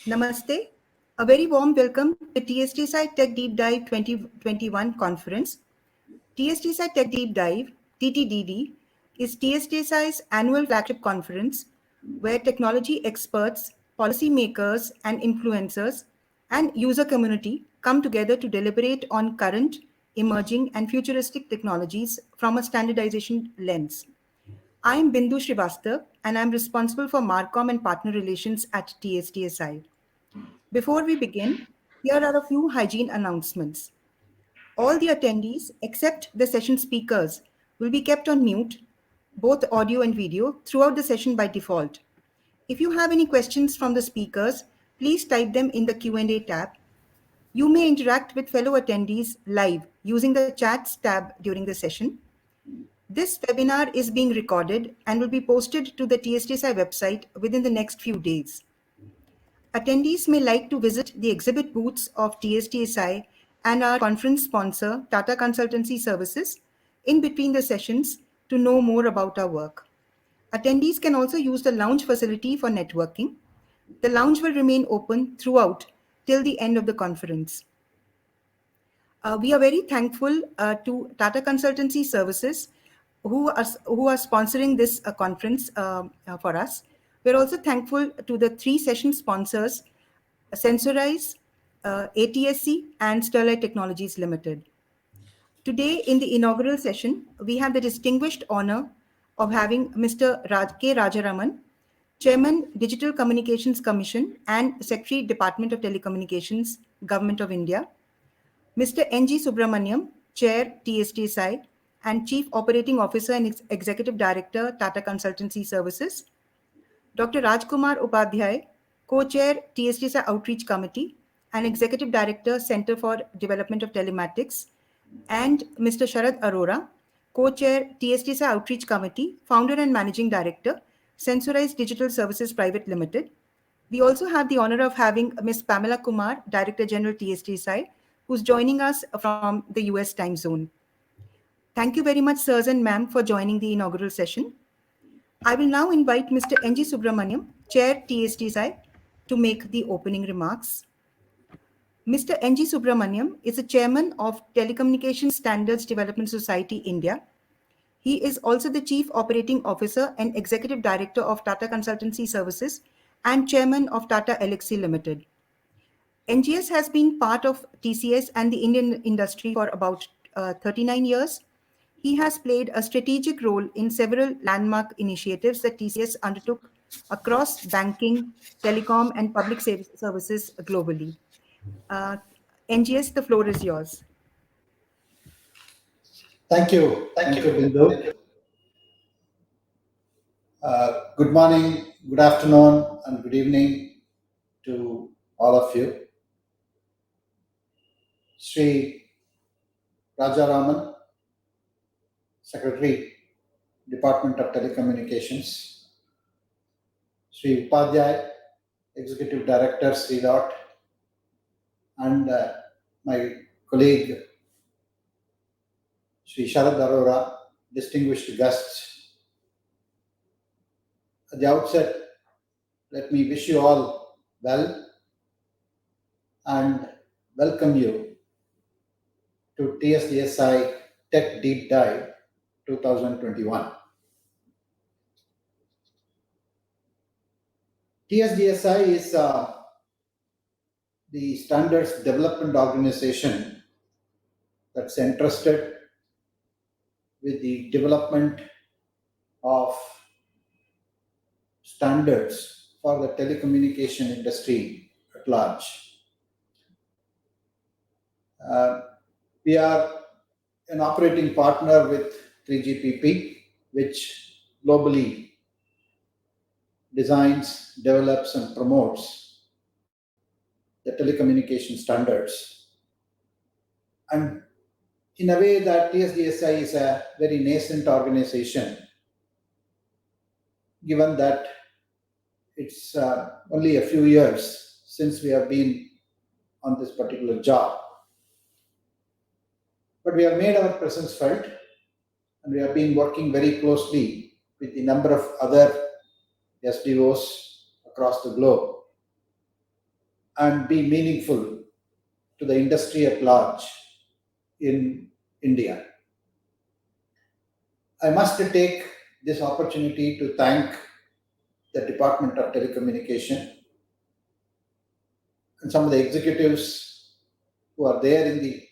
Namaste. A very warm welcome to the TSTSI Tech Deep Dive 2021 conference. TSTSI Tech Deep Dive, TTDD, is TSTSI's annual flagship conference where technology experts, policymakers, and influencers and user community come together to deliberate on current, emerging, and futuristic technologies from a standardization lens. I'm Bindu Srivastav, and I'm responsible for Marcom and Partner Relations at TSTSI. Before we begin, here are a few hygiene announcements. All the attendees, except the session speakers, will be kept on mute, both audio and video, throughout the session by default. If you have any questions from the speakers, please type them in the Q&A tab. You may interact with fellow attendees live using the chats tab during the session. This webinar is being recorded and will be posted to the TSTSI website within the next few days. Attendees may like to visit the exhibit booths of TSTSI and our conference sponsor, Tata Consultancy Services, in between the sessions to know more about our work. Attendees can also use the lounge facility for networking. The lounge will remain open throughout till the end of the conference. We are very thankful to Tata Consultancy Services who are sponsoring this conference for us. We're also thankful to the three session sponsors, Sensorize, ATSC, and Sterlite Technologies Limited. Today, in the inaugural session, we have the distinguished honor of having Mr. K. Rajaraman, Chairman, Digital Communications Commission and Secretary, Department of Telecommunications, Government of India, Mr. N.G. Subramaniam, Chair, TSTSI, and Chief Operating Officer and Executive Director, Tata Consultancy Services, Dr. Rajkumar Upadhyay, Co-Chair, TSTSI Outreach Committee and Executive Director, Center for Development of Telematics, and Mr. Sharad Arora, Co-Chair, TSTSI Outreach Committee, Founder and Managing Director, Sensorize Digital Services Private Limited. We also have the honor of having Ms. Pamela Kumar, Director General, TSTSI, who's joining us from the US time zone. Thank you very much, sirs and ma'am, for joining the inaugural session. I will now invite Mr. N.G. Subramaniam, Chair, TSTSI, to make the opening remarks. Mr. N.G. Subramaniam is the Chairman of Telecommunications Standards Development Society, India. He is also the Chief Operating Officer and Executive Director of Tata Consultancy Services and Chairman of Tata Elxsi Limited. NGS has been part of TCS and the Indian industry for about 39 years. He has played a strategic role in several landmark initiatives that TCS undertook across banking, telecom, and public services globally. NGS, the floor is yours. Thank you. Thank you, Bindu. Good morning, good afternoon, and good evening to all of you. Sri Rajaraman, Secretary, Department of Telecommunications. Sri Upadhyay, Executive Director, Sri Dot, and my colleague, Sri Sharad Arora, distinguished guests. At the outset, let me wish you all well and welcome you to TSTSI Tech Deep Dive 2021. TSTSI is the standards development organization that's entrusted with the development of standards for the telecommunication industry at large. We are an operating partner with 3GPP, which globally designs, develops, and promotes the telecommunication standards. And in a way that TSTSI is a very nascent organization, given that it's only a few years since we have been on this particular job. But we have made our presence felt, and we have been working very closely with a number of other SDOs across the globe and be meaningful to the industry at large in India. I must take this opportunity to thank the Department of Telecommunication and some of the executives who are there in the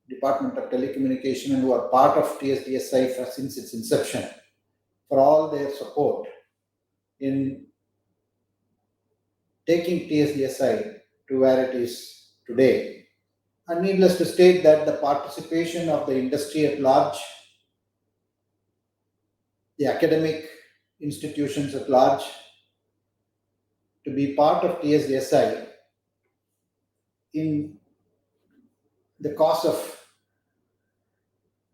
Department of Telecommunication and who are part of TSDSI since its inception for all their support in taking TSDSI to where it is today. And needless to state that the participation of the industry at large, the academic institutions at large, to be part of TSDSI in the cause of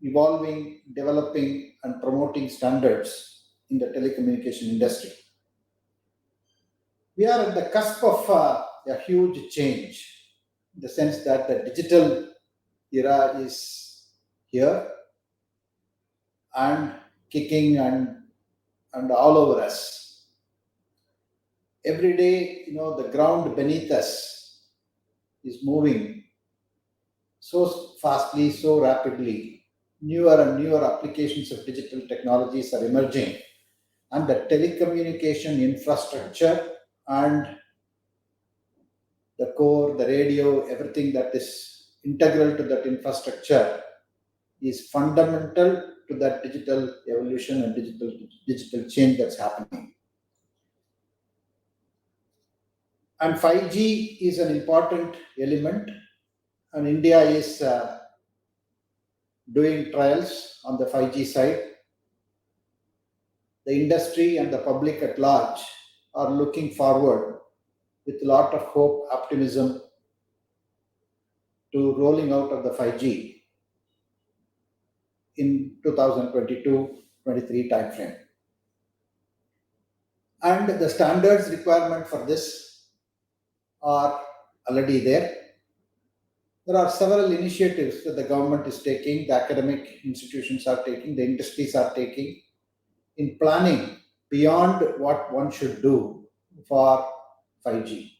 evolving, developing, and promoting standards in the telecommunication industry. We are at the cusp of a huge change in the sense that the digital era is here and kicking and all over us. Every day, the ground beneath us is moving so fastly, so rapidly. Newer and newer applications of digital technologies are emerging, and the telecommunication infrastructure and the core, the radio, everything that is integral to that infrastructure is fundamental to that digital evolution and digital change that's happening. And 5G is an important element, and India is doing trials on the 5G side. The industry and the public at large are looking forward with a lot of hope, optimism to rolling out of the 5G in 2022-23 timeframe. And the standards requirement for this are already there. There are several initiatives that the government is taking, the academic institutions are taking, the industries are taking in planning beyond what one should do for 5G.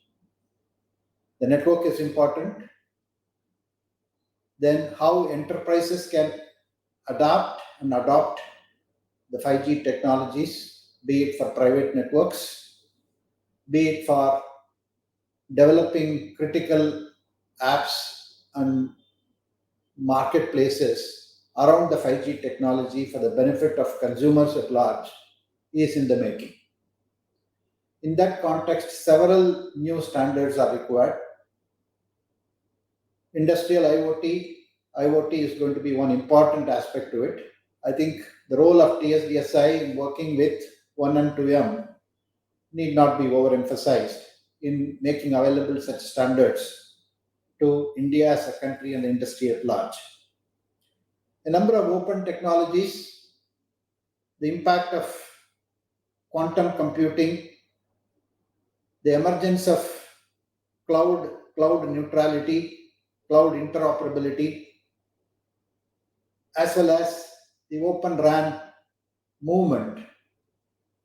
The network is important. Then how enterprises can adapt and adopt the 5G technologies, be it for private networks, be it for developing critical apps and marketplaces around the 5G technology for the benefit of consumers at large, is in the making. In that context, several new standards are required. Industrial IoT is going to be one important aspect to it. I think the role of TSDSI in working with 1 and 2M need not be overemphasized in making available such standards to India as a country and the industry at large. A number of open technologies, the impact of quantum computing, the emergence of cloud neutrality, cloud interoperability, as well as the Open RAN movement,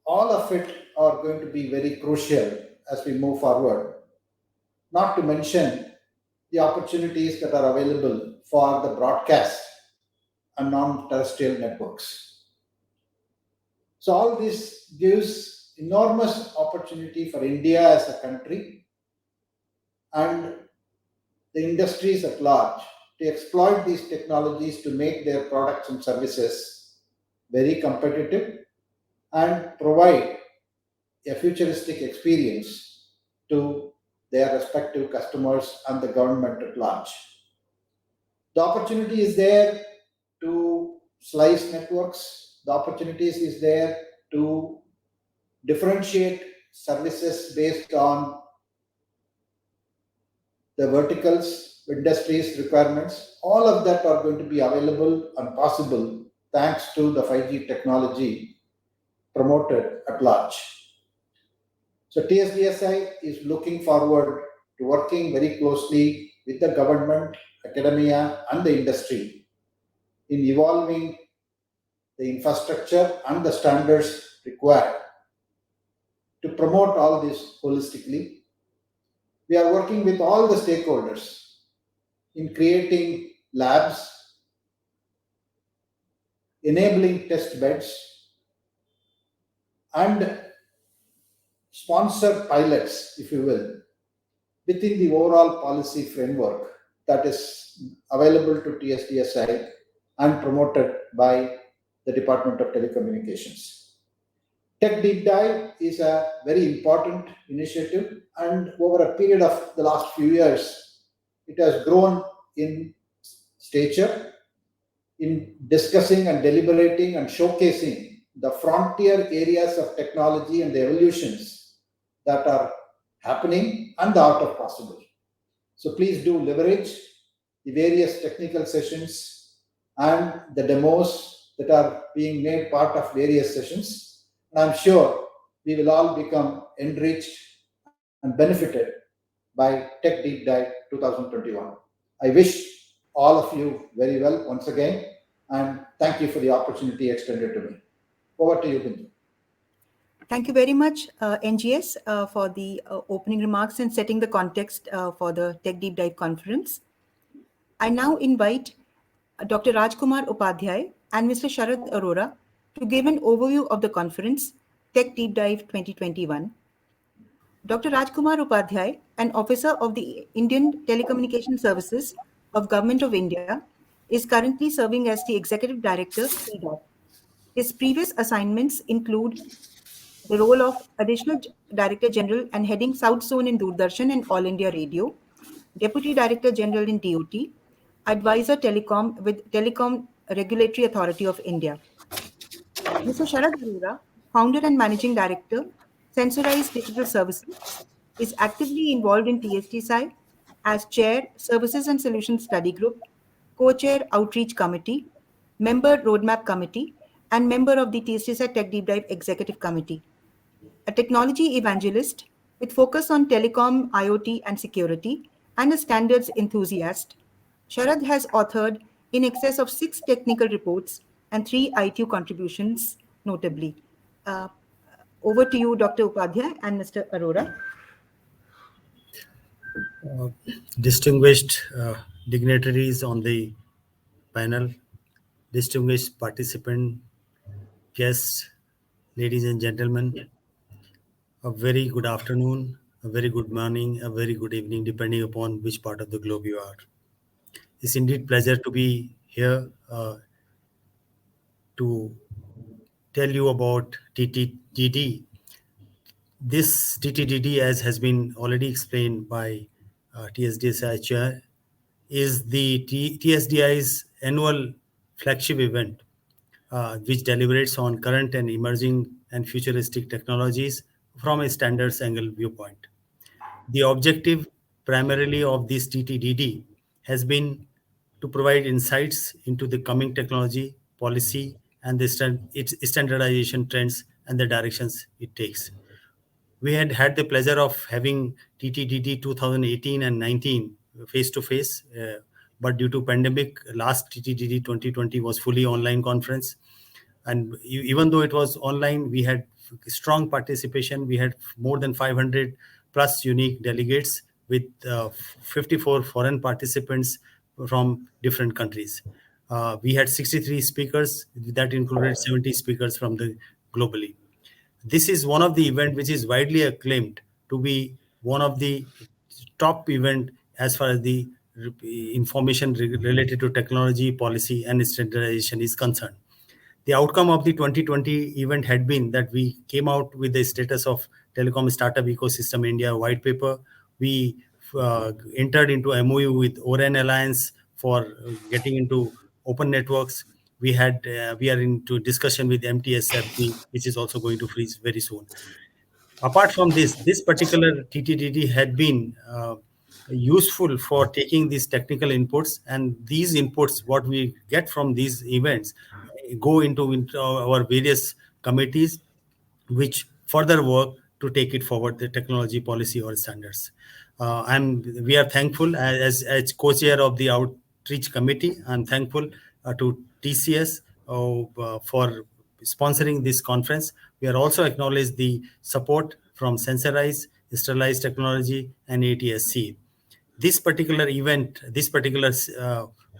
all of it are going to be very crucial as we move forward. Not to mention the opportunities that are available for the broadcast and non-terrestrial networks. So all this gives enormous opportunity for India as a country and the industries at large to exploit these technologies to make their products and services very competitive and provide a futuristic experience to their respective customers and the government at large. The opportunity is there to slice networks. The opportunities is there to differentiate services based on the verticals, industries, requirements. All of that are going to be available and possible thanks to the 5G technology promoted at large. So TSDSI is looking forward to working very closely with the government, academia, and the industry in evolving the infrastructure and the standards required to promote all this holistically. We are working with all the stakeholders in creating labs, enabling test beds, and sponsor pilots, if you will, within the overall policy framework that is available to TSDSI and promoted by the Department of Telecommunications. Tech Deep Dive is a very important initiative, and over a period of the last few years, it has grown in stature in discussing and deliberating and showcasing the frontier areas of technology and the evolutions that are happening and the art of possible. So please do leverage the various technical sessions and the demos that are being made part of various sessions. And I'm sure we will all become enriched and benefited by Tech Deep Dive 2021. I wish all of you very well once again, and thank you for the opportunity extended to me. Over to you, Bindu. Thank you very much, NGS, for the opening remarks and setting the context for the Tech Deep Dive conference. I now invite Dr. Rajkumar Upadhyay and Mr. Sharad Arora to give an overview of the conference, Tech Deep Dive 2021. Dr. Rajkumar Upadhyay, an officer of the Indian Telecommunication Services of Government of India, is currently serving as the Executive Director, TDOT. His previous assignments include the role of Additional Director General and heading South Zone in Doordarshan and All India Radio, Deputy Director General in DOT, Advisor Telecom with Telecom Regulatory Authority of India. Mr. Sharad Arora, Founder and Managing Director, Sensorize Digital Services, is actively involved in TSTSI as Chair, Services and Solutions Study Group, Co-Chair, Outreach Committee, Member, Roadmap Committee, and member of the TSTSI Tech Deep Dive Executive Committee. A technology evangelist with focus on telecom, IoT, and security, and a standards enthusiast, Sharad has authored in excess of 6 technical reports and 3 ITU contributions, notably. Uh, Over to you, Dr. Upadhyay and Mr. Arora. Distinguished dignitaries on the panel, distinguished participant, guests, ladies and gentlemen, a very good afternoon, a very good morning, a very good evening, depending upon which part of the globe you are. It's indeed pleasure to be here to tell you about TTDD. This TTDD, as has been already explained by TSDSI Chair, is the TSDI's annual flagship event, which deliberates on current and emerging and futuristic technologies from a standards angle viewpoint. The objective primarily of this TTDD has been to provide insights into the coming technology, policy, and its standardization trends and the directions it takes. We had the pleasure of having TTDD 2018 and 19 face to face, but due to pandemic, last TTDD 2020 was fully online conference, and even though it was online, we had strong participation. We had more than 500 plus unique delegates with 54 foreign participants from different countries. We had 63 speakers that included 70 speakers from the globally. This is one of the event which is widely acclaimed to be one of the top event as far as the information related to technology, policy, and standardization is concerned. The outcome of the 2020 event had been that we came out with the status of Telecom Startup Ecosystem India white paper. We entered into MOU with Oren Alliance for getting into open networks. We are into discussion with MTSFB, which is also going to freeze very soon. Apart from this particular TTDD had been useful for taking these technical inputs, and these inputs, what we get from these events, go into our various committees, which further work to take it forward, the technology policy or standards. We are thankful as co-chair of the outreach committee. I'm thankful to TCS for sponsoring this conference. We are also acknowledge the support from Sensorize, sterilized technology, and ATSC. This particular event, this particular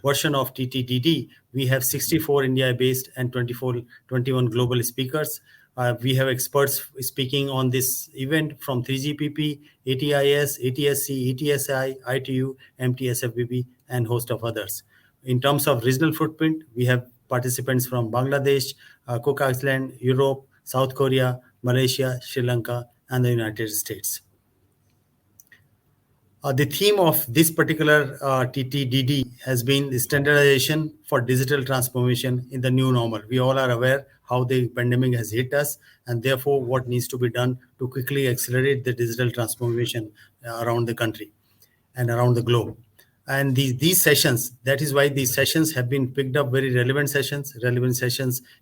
version of TTDD, we have 64 India-based and 21 global speakers. We have experts speaking on this event from 3GPP, ATIS, ATSC, ETSI, ITU, MTSFBB, and host of others. In terms of regional footprint, we have participants from Bangladesh, Cook Island, Europe, South Korea, Malaysia, Sri Lanka, and the United States. The theme of this particular TTDD has been standardization for digital transformation in the new normal. We all are aware how the pandemic has hit us, and therefore what needs to be done to quickly accelerate the digital transformation around the country and around the globe. And these sessions, that is why these sessions have been picked up very relevant sessions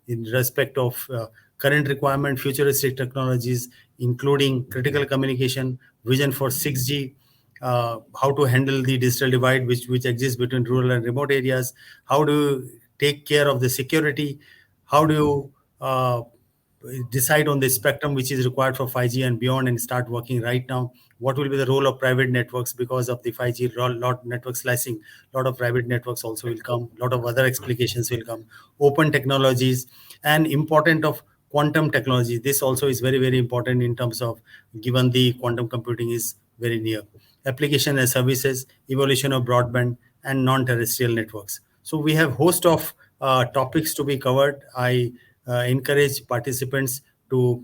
in respect of current requirement, futuristic technologies, including critical communication, vision for 6G, how to handle the digital divide which exists between rural and remote areas, how do you take care of the security, how do you decide on the spectrum which is required for 5G and beyond and start working right now. What will be the role of private networks because of the 5G lot network slicing? A lot of private networks also will come. A lot of other explications will come. Open technologies and important of quantum technology. This also is very, very important in terms of given the quantum computing is very near. Application and services, evolution of broadband and non-terrestrial networks. So we have host of topics to be covered. I encourage participants to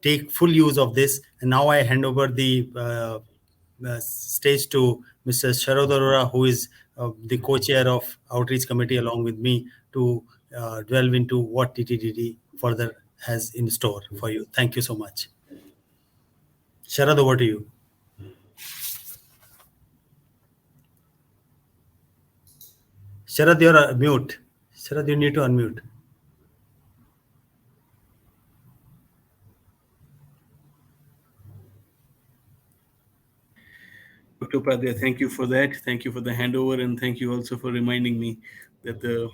take full use of this. And now I hand over the stage to Mr. Sharad Arora, who is the co-chair of Outreach Committee along with me to delve into what TTDD further has in store for you. Thank you so much. Sharad, over to you. Sharad, you're mute. Sharad, you need to unmute. Dr. Upadhyay, thank you for that. Thank you for the handover, and thank you also for reminding me that the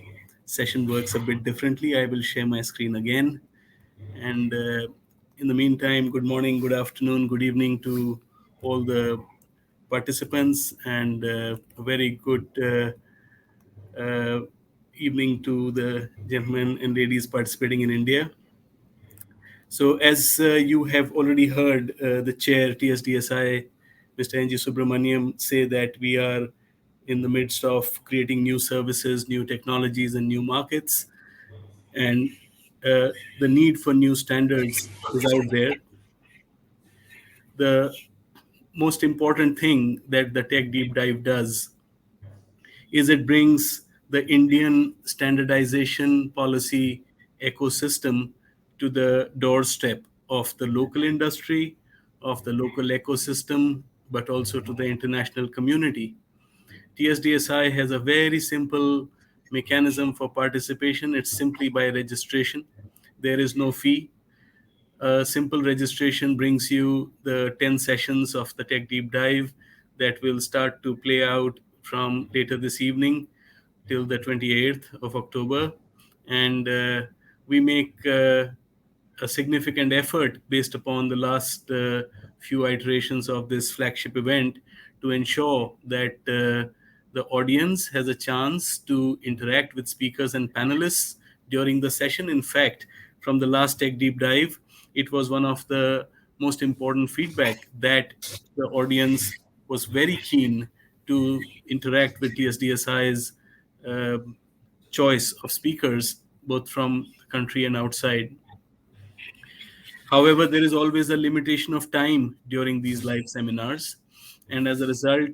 session works a bit differently. I will share my screen again. And in the meantime, good morning, good afternoon, good evening to all the participants, and a very good evening to the gentlemen and ladies participating in India. So as you have already heard the chair, TSDSI, Mr. N.G. Subramaniam, say that we are in the midst of creating new services, new technologies, and new markets. And the need for new standards is out there. The most important thing that the Tech Deep Dive does is it brings the Indian standardization policy ecosystem to the doorstep of the local industry, of the local ecosystem, but also to the international community. TSDSI has a very simple mechanism for participation. It's simply by registration. There is no fee. A simple registration brings you the 10 sessions of the Tech Deep Dive that will start to play out from later this evening till the 28th of October. And we make a significant effort based upon the last few iterations of this flagship event to ensure that the audience has a chance to interact with speakers and panelists during the session. In fact, from the last Tech Deep Dive, it was one of the most important feedback that the audience was very keen to interact with TSDSI's choice of speakers, both from the country and outside. However, there is always a limitation of time during these live seminars. And as a result,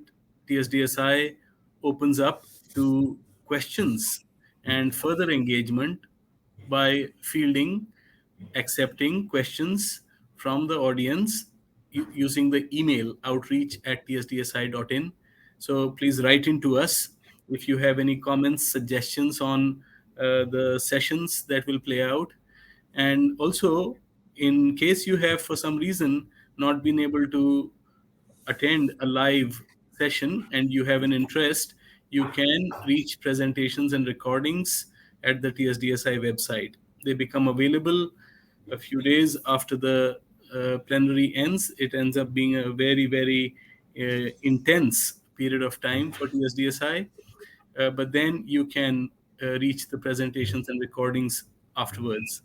TSDSI opens up to questions and further engagement by fielding, accepting questions from the audience using the email outreach@tsdsi.in. So please write into us if you have any comments, suggestions on the sessions that will play out. And also, in case you have, for some reason, not been able to attend a live session and you have an interest, you can reach presentations and recordings at the TSDSI website. They become available a few days after the plenary ends, it ends up being a very, very intense period of time for TSDSI. But then you can reach the presentations and recordings afterwards.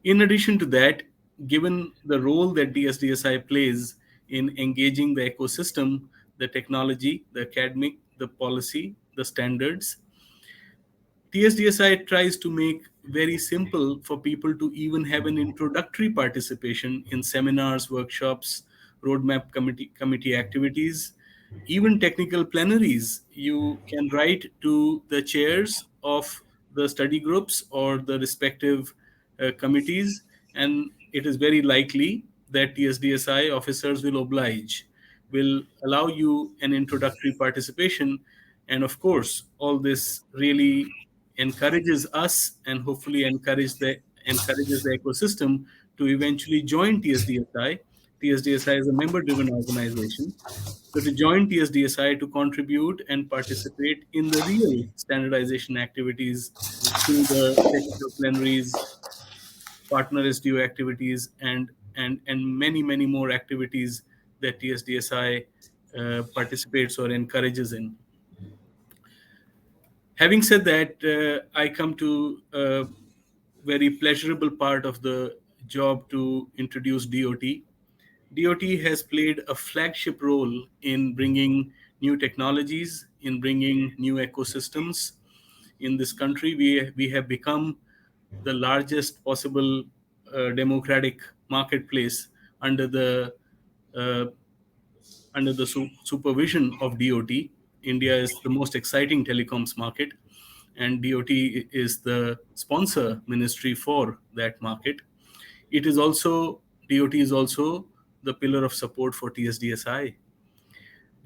In addition to that, given the role that DSDSI plays in engaging the ecosystem, the technology, the academic, the policy, the standards, TSDSI tries to make very simple for people to even have an introductory participation in seminars, workshops, roadmap committee activities, even technical plenaries. You can write to the chairs of the study groups or the respective committees, and it is very likely that TSDSI officers will oblige, will allow you an introductory participation. And of course, all this really encourages us and hopefully encourages the ecosystem to eventually join TSDSI. TSDSI is a member-driven organization. So to join TSDSI to contribute and participate in the real standardization activities through the technical plenaries, partner SDO activities, and many more activities that TSDSI participates or encourages in. Having said that, I come to a very pleasurable part of the job to introduce DOT. DOT has played a flagship role in bringing new technologies, in bringing new ecosystems in this country. We have become the largest possible democratic marketplace under the uh, supervision of DOT. India is the most exciting telecoms market, and DOT is the sponsor ministry for that market. It is also DOT is also the pillar of support for TSDSI.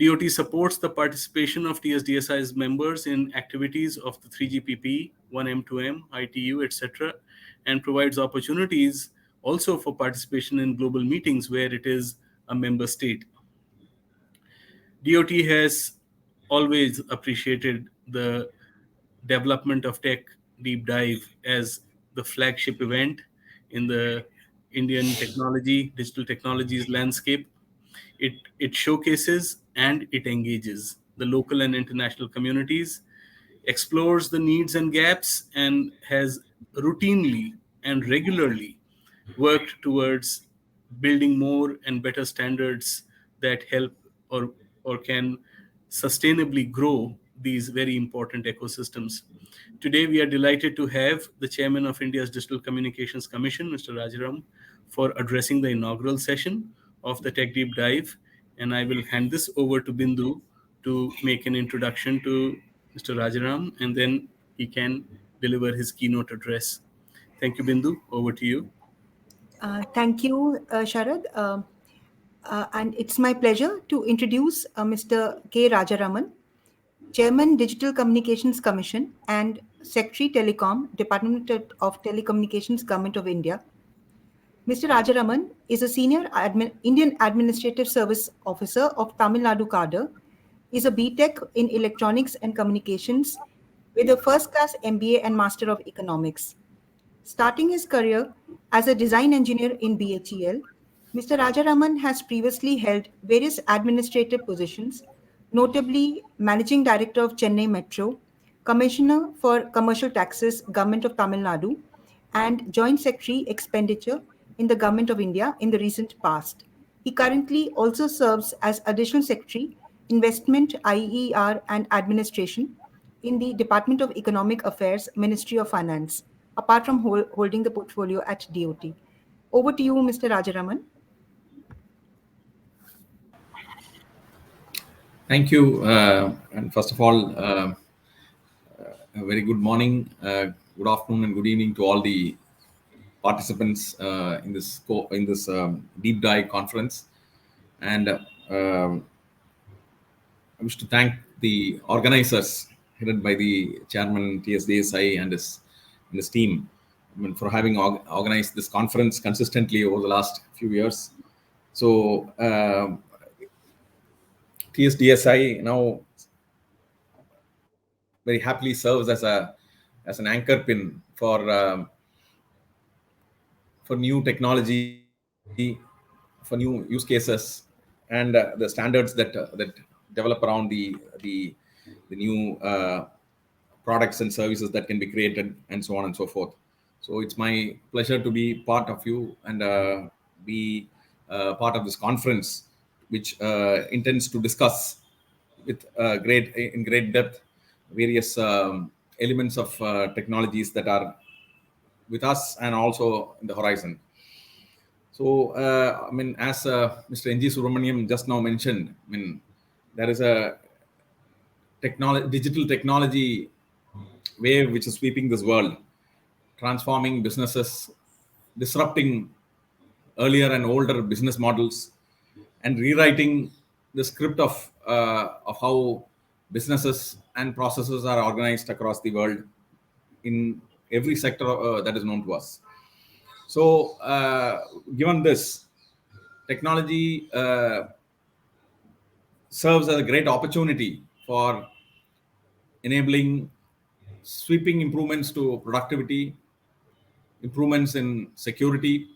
DOT supports the participation of TSDSI's members in activities of the 3GPP, 1M2M, ITU, etc., and provides opportunities also for participation in global meetings where it is a member state. DOT has always appreciated the development of Tech Deep Dive as the flagship event in the Indian digital technologies landscape. It showcases and it engages the local and international communities, explores the needs and gaps, and has routinely and regularly worked towards building more and better standards that help or can sustainably grow these very important ecosystems. Today, we are delighted to have the chairman of India's Digital Communications Commission, Mr. Rajaram, for addressing the inaugural session of the Tech Deep Dive. And I will hand this over to Bindu to make an introduction to Mr. Rajaram, and then he can deliver his keynote address. Thank you, Bindu. Over to you. Thank you, Sharad. And it's my pleasure to introduce Mr. K. Rajaraman, Chairman, Digital Communications Commission and Secretary Telecom, Department of Telecommunications, Government of India. Mr. Rajaraman is a senior Indian Administrative Service Officer of Tamil Nadu cadre, is a BTech in Electronics and Communications with a first-class MBA and Master of Economics. Starting his career as a design engineer in BHEL, Mr. Rajaraman has previously held various administrative positions, notably Managing Director of Chennai Metro, Commissioner for Commercial Taxes, Government of Tamil Nadu, and Joint Secretary Expenditure in the Government of India in the recent past. He currently also serves as Additional Secretary, Investment, IER and Administration in the Department of Economic Affairs, Ministry of Finance, apart from holding the portfolio at DOT. Over to you, Mr. Rajaraman. Thank you. And first of all, a very good morning, good afternoon, and good evening to all the participants in this deep dive conference. And I wish to thank the organizers, headed by the chairman TSDSI and his team, for having organized this conference consistently over the last few years. So TSDSI now very happily serves as an anchor pin for new technologies for new use cases and the standards that develop around the new products and services that can be created, and so on and so forth. So it's my pleasure to be part of you and be part of this conference, which intends to discuss with great depth various elements of technologies that are with us and also in the horizon. So, I mean, as Mr. N.G. Subramaniam just now mentioned, I mean, there is a digital technology wave which is sweeping this world, transforming businesses, disrupting earlier and older business models, and rewriting the script of how businesses and processes are organized across the world in every sector that is known to us. So, given this, technology serves as a great opportunity for enabling sweeping improvements to productivity, improvements in security,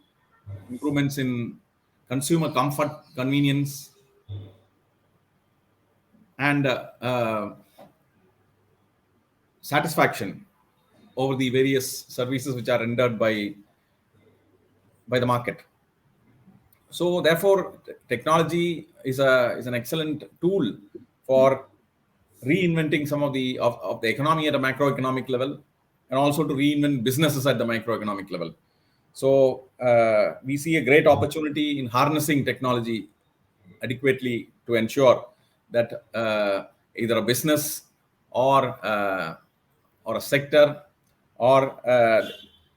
improvements in consumer comfort, convenience, and satisfaction over the various services which are rendered by the market. So therefore, technology is an excellent tool for reinventing some of the economy at a macroeconomic level, and also to reinvent businesses at the microeconomic level. So we see a great opportunity in harnessing technology adequately to ensure that either a business or a sector or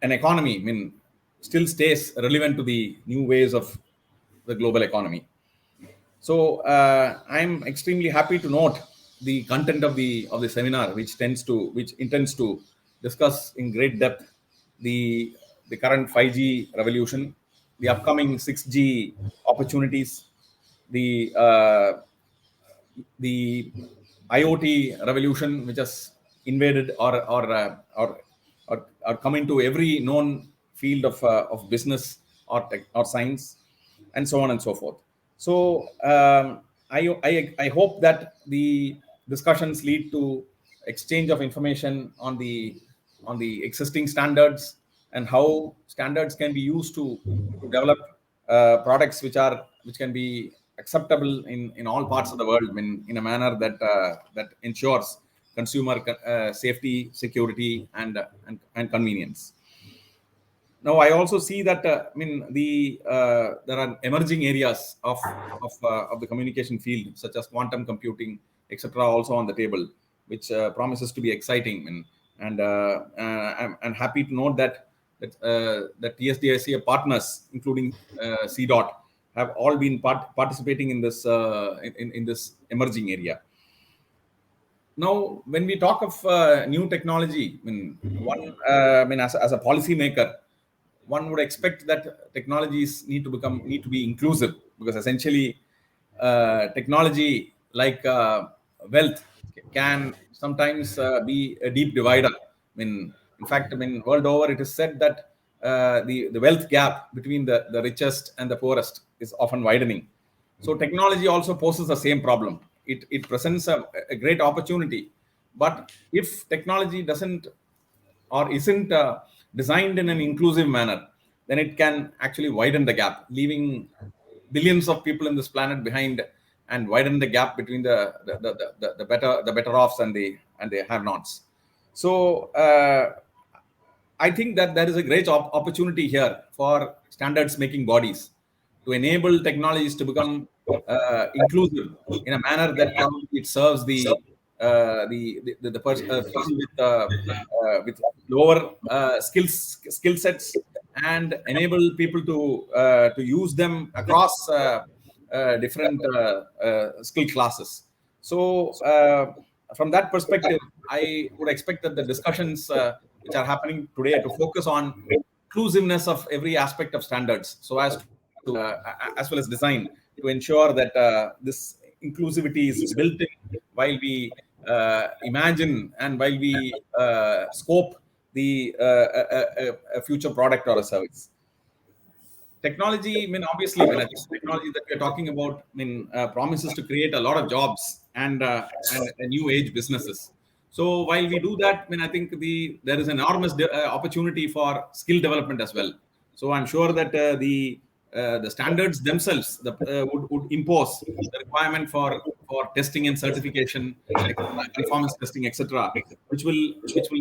an economy, I mean, still stays relevant to the new ways of the global economy. So I'm extremely happy to note the content of the seminar, which intends to discuss in great depth the current 5G revolution, the upcoming 6G opportunities, the IoT revolution, which has invaded or come into every known field of business or tech or science, and so on and so forth. So I hope that the discussions lead to exchange of information on the existing standards and how standards can be used to develop products which can be acceptable in all parts of the world, in a manner that ensures consumer safety, security, and convenience. Now, I also see that there are emerging areas of the communication field, such as quantum computing, etc., also on the table, which promises to be exciting. And I'm happy to note that TSDICA partners, including CDOT, have all been participating in this in this emerging area. Now, when we talk of new technology, as a policymaker, one would expect that technologies need to be inclusive, because essentially technology, like wealth, can sometimes be a deep divider. In fact, world over, it is said that the wealth gap between the richest and the poorest is often widening. So technology also poses the same problem. It presents a great opportunity, but if technology doesn't or isn't designed in an inclusive manner, then it can actually widen the gap, leaving billions of people in this planet behind, and widen the gap between the better offs and the have-nots. So I think that there is a great opportunity here for standards making bodies to enable technologies to become inclusive in a manner that probably it serves the person with lower skill sets, and enable people to use them across different skill classes. So from that perspective, I would expect that the discussions which are happening today to focus on inclusiveness of every aspect of standards, so as to as well as design, to ensure that this inclusivity is built in while we imagine and while we scope a future product or a service. technology, I mean, obviously, I mean, I think technology that we're talking about, I mean, promises to create a lot of jobs and a new age businesses. So while we do that, I mean, I think there is an enormous opportunity for skill development as well. So I'm sure that the standards themselves would impose the requirement for testing and certification, performance testing, etc., which will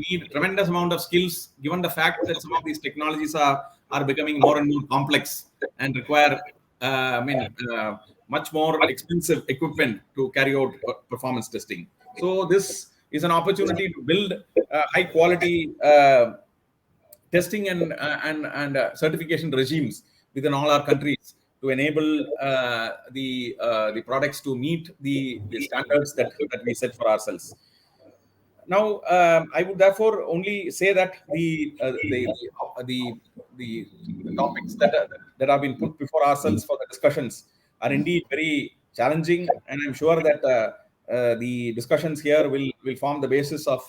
need tremendous amount of skills, given the fact that some of these technologies are becoming more and more complex and require much more expensive equipment to carry out performance testing. So this is an opportunity to build high quality testing and certification regimes within all our countries to enable the products to meet the standards that we set for ourselves. Now, I would therefore only say that the topics that have been put before ourselves for the discussions are indeed very challenging, and I'm sure that the discussions here will form the basis of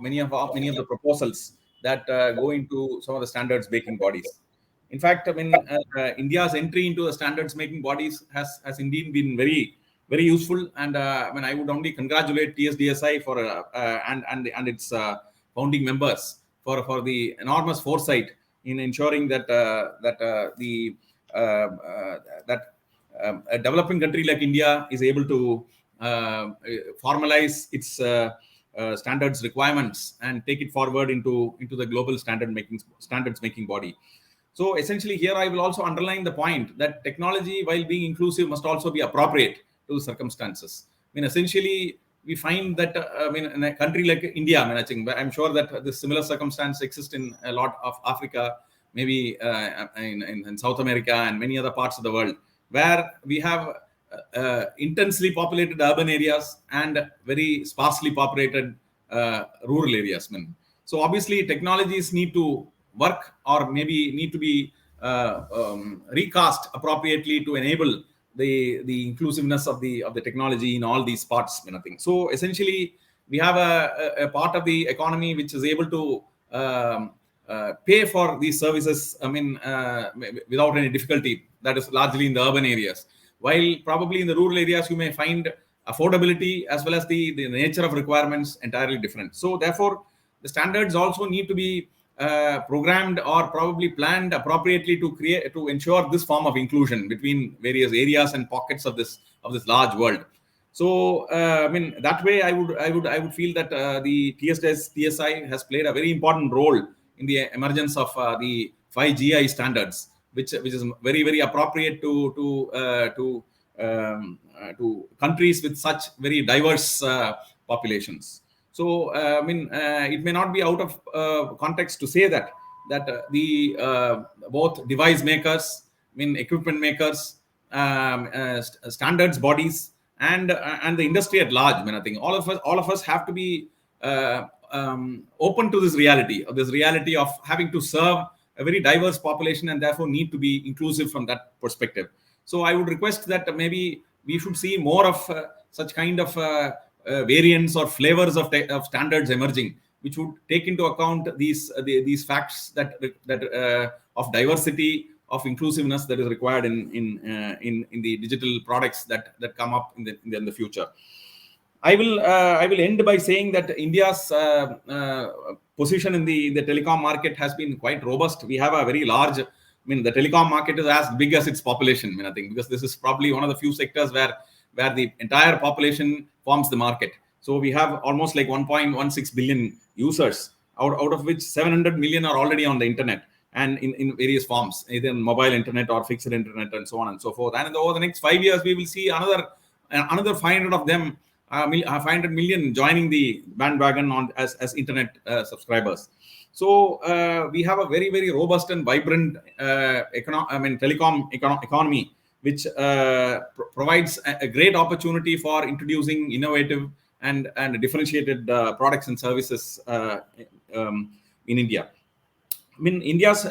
many of the proposals that go into some of the standards making bodies. In fact, I mean, India's entry into the standards making bodies has indeed been very useful, and I mean, I would only congratulate TSDSI for and its founding members for the enormous foresight in ensuring that a developing country like India is able to formalize its standards requirements and take it forward into the global standards making body. So essentially, here I will also underline the point that technology, while being inclusive, must also be appropriate to the circumstances. I mean, essentially, we find that I mean, in a country like India, I mean, I think I'm sure that the similar circumstance exists in a lot of Africa, maybe in South America and many other parts of the world, where we have intensely populated urban areas and very sparsely populated rural areas. I mean, so obviously, technologies need to work or maybe need to be recast appropriately to enable the inclusiveness of the technology in all these parts. I think. So essentially, we have a part of the economy which is able to pay for these services, I mean, without any difficulty. That is largely in the urban areas. While probably in the rural areas, you may find affordability as well as the nature of requirements entirely different. So therefore, the standards also need to be programmed or probably planned appropriately to ensure this form of inclusion between various areas and pockets of this large world. So I mean, that way I would feel that the TSI has played a very important role in the emergence of the 5 GI standards, which is very appropriate to countries with such very diverse populations. So I mean, it may not be out of context to say that the both device makers, I mean, equipment makers, standards bodies, and the industry at large. I mean, I think all of us have to be open to this reality of having to serve a very diverse population and therefore need to be inclusive from that perspective. So I would request that maybe we should see more of such kind of variants or flavors of standards emerging, which would take into account these facts that of diversity, of inclusiveness that is required in the digital products that come up in the future. I will end by saying that India's position in the telecom market has been quite robust. We have a very large, I mean, the telecom market is as big as its population. I mean, I think because this is probably one of the few sectors where the entire population forms the market. So we have almost like 1.16 billion users, out of which 700 million are already on the internet and in various forms, either mobile internet or fixed internet and so on and so forth. And over the next 5 years, we will see another 500 of them, 500 million joining the bandwagon as internet subscribers. So we have a very robust and vibrant telecom economy, which provides a great opportunity for introducing innovative and differentiated products and services in India. I mean, India's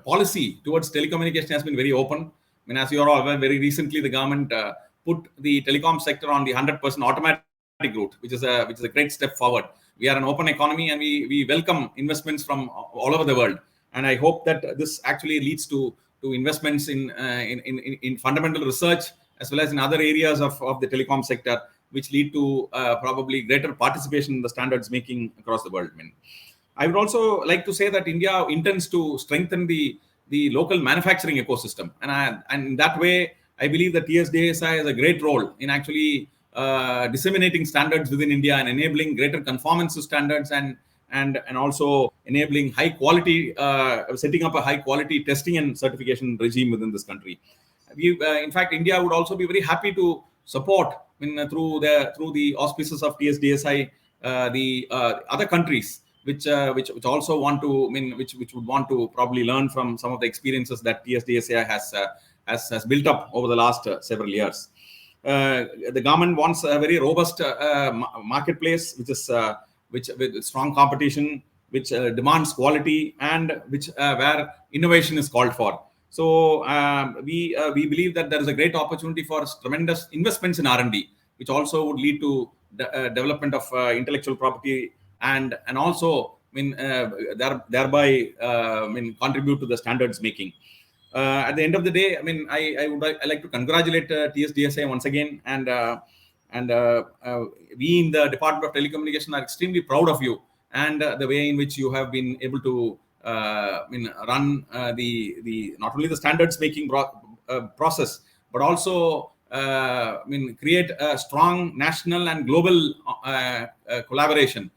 policy towards telecommunication has been very open. I mean, as you are all aware, very recently the government put the telecom sector on the 100% automatic route, which is a great step forward. We are an open economy and we welcome investments from all over the world. And I hope that this actually leads to investments in fundamental research as well as in other areas of the telecom sector, which lead to probably greater participation in the standards making across the world. I would also like to say that India intends to strengthen the local manufacturing ecosystem, and in that way, I believe that TSDSI has a great role in actually disseminating standards within India and enabling greater conformance to standards, and also enabling high quality, setting up a high quality testing and certification regime within this country. In fact, India would also be very happy to support, through the auspices of TSDSI, the other countries which also want to, which would want to probably learn from some of the experiences that TSDSI has built up over the last several years. The government wants a very robust marketplace, which with strong competition, which demands quality, and which where innovation is called for. So we believe that there is a great opportunity for tremendous investments in R&D, which also would lead to development of intellectual property, and also thereby contribute to the standards making. At the end of the day, I like to congratulate TSDSI once again, and we in the Department of Telecommunication are extremely proud of you, and the way in which you have been able to run the not only the standards making process, but also create a strong national and global collaboration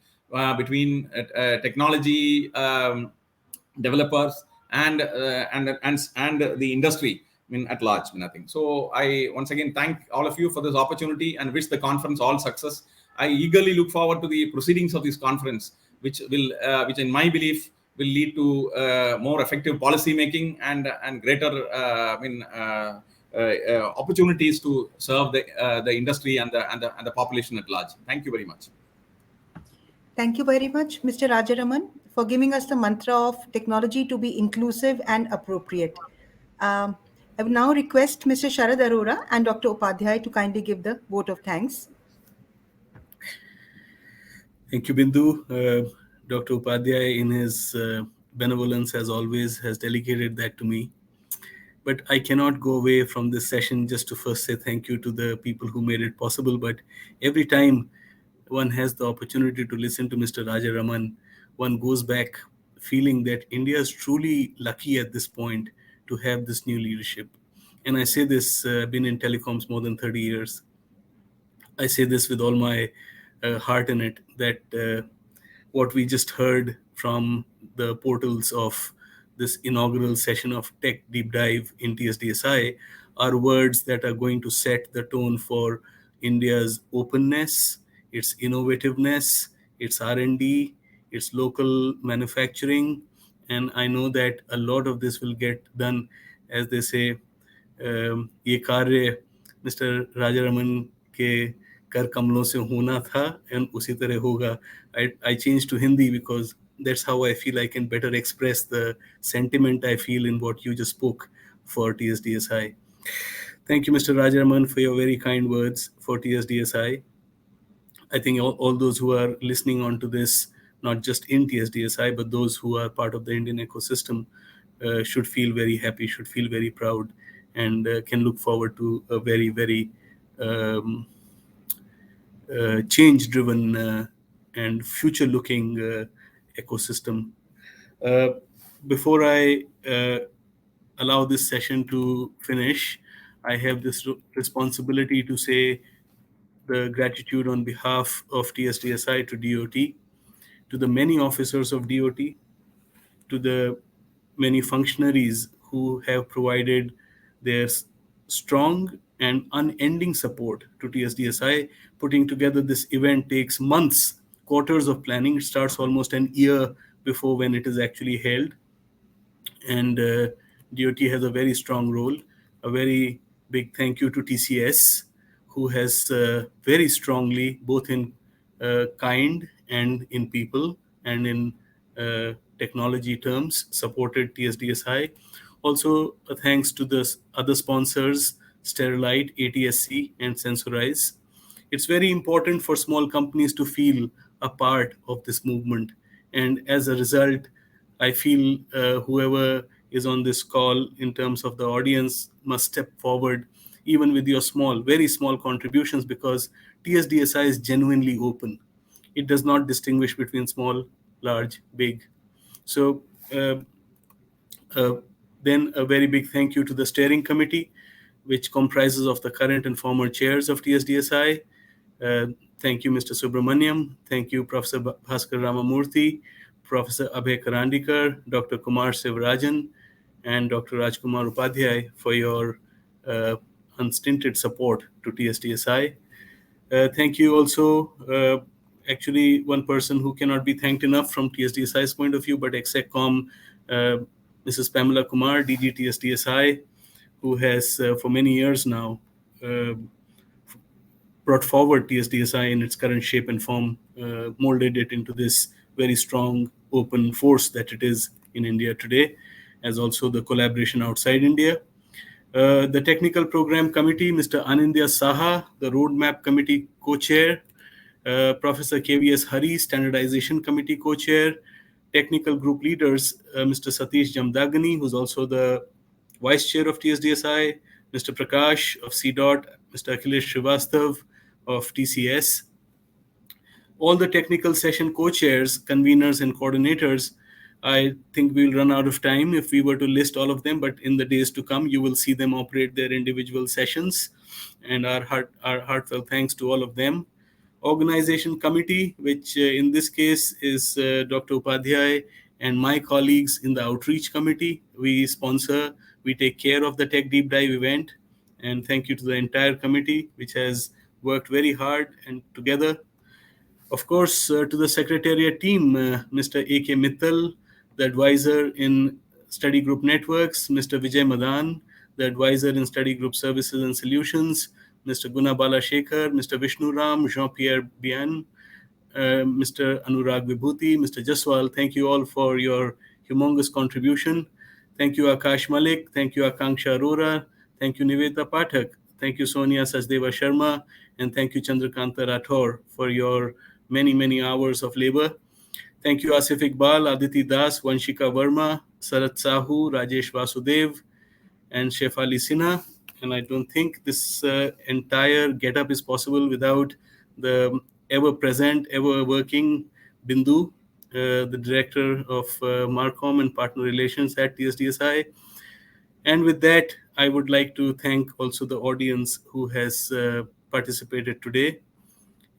between technology developers and the industry at large. I think so. I once again thank all of you for this opportunity and wish the conference all success. I eagerly look forward to the proceedings of this conference, which in my belief will lead to more effective policy making and greater opportunities to serve the industry and the population at large. Thank you very much. Thank you very much, Mr. Rajaraman, for giving us the mantra of technology to be inclusive and appropriate. I will now request Mr. Sharad Arora and Dr. Upadhyay to kindly give the vote of thanks. Thank you, Bindu. Dr. Upadhyay, in his benevolence, as always, has delegated that to me. But I cannot go away from this session just to first say thank you to the people who made it possible. But every time one has the opportunity to listen to Mr. Rajaraman, one goes back feeling that India is truly lucky at this point to have this new leadership. And I say this, been in telecoms more than 30 years. I say this with all my heart in it, that what we just heard from the portals of this inaugural session of Tech Deep Dive in TSDSI are words that are going to set the tone for India's openness, its innovativeness, its R&D, its local manufacturing. And I know that a lot of this will get done, as they say, ये कार्य Mr. Rajaraman के कर कमलों से होना था and उसी तरह होगा. I changed to Hindi because that's how I feel I can better express the sentiment I feel in what you just spoke for TSDSI. Thank you, Mr. Rajaraman, for your very kind words for TSDSI. I think all those who are listening on to this, not just in TSDSI, but those who are part of the Indian ecosystem, should feel very happy, should feel very proud, and can look forward to a very, very change-driven and future-looking ecosystem. Before I allow this session to finish, I have this responsibility to say the gratitude on behalf of TSDSI to DOT, to the many officers of DOT, to the many functionaries who have provided their strong and unending support to TSDSI. Putting together this event takes months, quarters of planning. It starts almost an year before when it is actually held. And DOT has a very strong role. A very big thank you to TCS, who has very strongly, both in kind and in people and in technology terms, supported TSDSI. Also, thanks to the other sponsors, Sterilite, ATSC, and Sensorize. It's very important for small companies to feel a part of this movement. And as a result, I feel whoever is on this call in terms of the audience must step forward, even with your small, very small contributions, because TSDSI is genuinely open. It does not distinguish between small, large, big. So uh, then a very big thank you to the steering committee, which comprises of the current and former chairs of TSDSI. Thank you, Mr. Subramaniam. Thank you, Professor Bhaskar Ramamurthy, Professor Abhay Karandikar, Dr. Kumar Sivarajan, and Dr. Rajkumar Upadhyay for your unstinted support to TSDSI. Thank you also, actually, one person who cannot be thanked enough from TSDSI's point of view, but ExecCom, Mrs. Pamela Kumar, DG TSDSI, who has for many years now brought forward TSDSI in its current shape and form, molded it into this very strong, open force that it is in India today, as also the collaboration outside India. The Technical Program Committee, Mr. Anindya Saha, the Roadmap Committee Co-Chair, Professor KVS Hari, Standardization Committee Co-Chair, Technical Group Leaders, Mr. Satish Jamdagani, who's also the Vice Chair of TSDSI, Mr. Prakash of CDOT, Mr. Akhilesh Srivastav of TCS, all the technical session co-chairs, conveners, and coordinators. I think we'll run out of time if we were to list all of them, but in the days to come, you will see them operate their individual sessions. And our heartfelt thanks to all of them. Organization committee, which in this case is Dr. Upadhyay and my colleagues in the outreach committee. We sponsor, we take care of the Tech Deep Dive event. And thank you to the entire committee, which has worked very hard and together. Of course, to the Secretariat team, Mr. A.K. Mittal, the advisor in Study Group Networks, Mr. Vijay Madan, the advisor in Study Group Services and Solutions, Mr. Guna Balashekar, Mr. Vishnu Ram, Jean-Pierre Bian, Mr. Anurag Vibhuti, Mr. Jaswal. Thank you all for your humongous contribution. Thank you, Akash Malik. Thank you, Akanksha Arora. Thank you, Niveta Pathak. Thank you, Sonia Sachdeva Sharma. And thank you, Chandrakanta Rathore, for your many, many hours of labor. Thank you, Asif Iqbal, Aditi Das, Vanshika Verma, Sarat Sahu, Rajesh Vasudev, and Shefali Sinha. And I don't think this entire getup is possible without the ever-present, ever-working Bindu, the Director of Marcom and Partner Relations at TSDSI. And with that, I would like to thank also the audience who has participated today.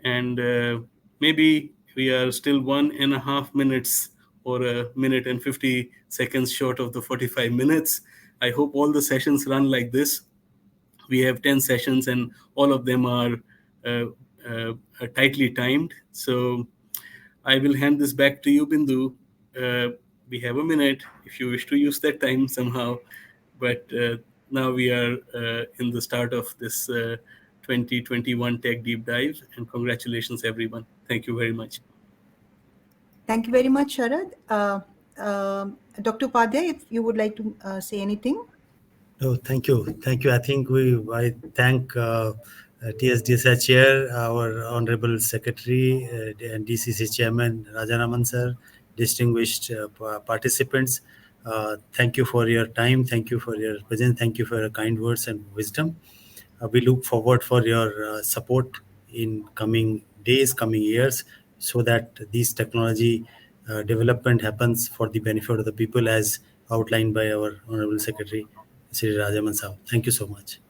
And maybe we are still 1.5 minutes or a minute and 50 seconds short of the 45 minutes. I hope all the sessions run like this. We have 10 sessions and all of them are tightly timed. So I will hand this back to you, Bindu. We have a minute if you wish to use that time somehow. But now we are in the start of this 2021 Tech Deep Dive. And congratulations, everyone. Thank you very much. Thank you very much, Sharad. Dr. Upadhyay, if you would like to say anything. No, thank you. Thank you. I think I thank TSDSI Chair, our Honorable Secretary and DCC Chairman Rajaraman Sir, distinguished participants. Thank you for your time. Thank you for your presence. Thank you for your kind words and wisdom. We look forward for your support in coming days, coming years, so that this technology development happens for the benefit of the people as outlined by our Honorable Secretary, Sri Rajaman Saab. Thank you so much.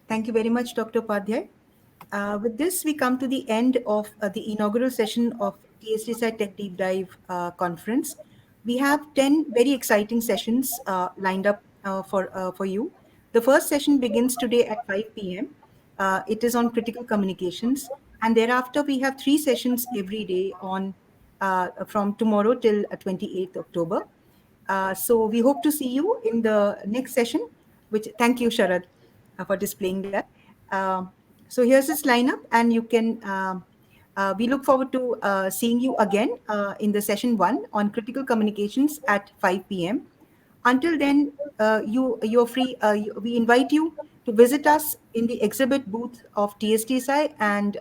Thank you very much, Dr. Upadhyay. With this, we come to the end of the inaugural session of TSDSI Tech Deep Dive conference. We have 10 very exciting sessions lined up for you. The first session begins today at 5 p.m. It is on critical communications. And thereafter, we have 3 sessions every day on from tomorrow till 28th October. So we hope to see you in the next session, which thank you, Sharad, for displaying that. So here's this lineup, and you can, we look forward to seeing you again in the session 1 on critical communications at 5 p.m. Until then, you're free. We invite you to visit us in the exhibit booth of TSDSI and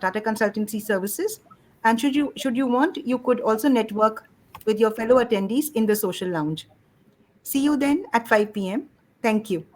Tata Consultancy Services. And should you want, you could also network with your fellow attendees in the social lounge. See you then at 5 p.m. Thank you.